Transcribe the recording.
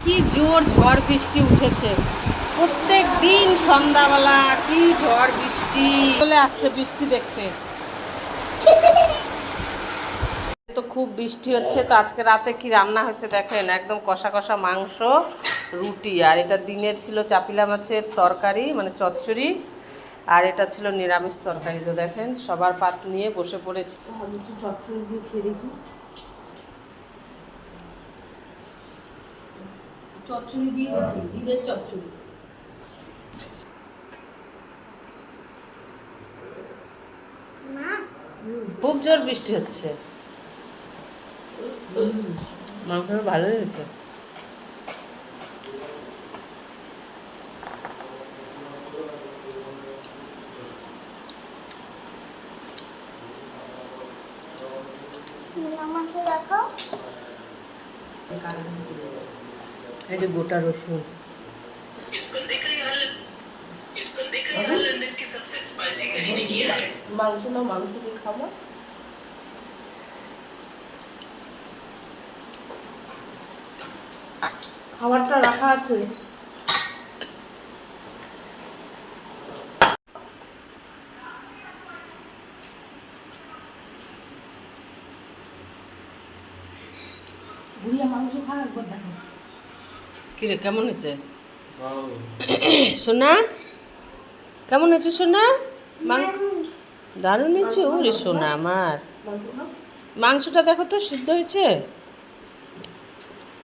কি জোর ঝড় বৃষ্টি উঠেছে, প্রত্যেক দিন সন্ধ্যাবেলা কি ঝড় বৃষ্টি চলে আসছে বৃষ্টি দেখতে। তো খুব বৃষ্টি হচ্ছে। তো আজকে রাতে কি রান্না হয়েছে দেখেন, একদম কষা কষা মাংস, রুটি, আর এটা দিনের ছিল চাপিলা মাছের তরকারি মানে চচ্চড়ি, আর এটা ছিল নিরামিষ তরকারি। তো দেখেন সবার পাত নিয়ে বসে পড়েছি। আমি একটু চচ্চড়ি দিয়ে খেয়ে দেখি। চচ্চড়ি দিয়ে রুটি, দিনের চচ্চড়ি। খুব জোর বৃষ্টি হচ্ছে। মাংস ভালোই হয়েছে। এই যে গোটা রসুন, মাংস না, মাংস দিয়ে খাবো। খাবারটা রাখা আছে। গুড়িয়া মাংস খাওয়া একবার দেখো কিরে কেমন হয়েছে সোনা, কেমন হয়েছে সোনা? দারুণ হয়েছে। ওরে সোনা আমার, মাংসটা দেখো তো সিদ্ধ হয়েছে।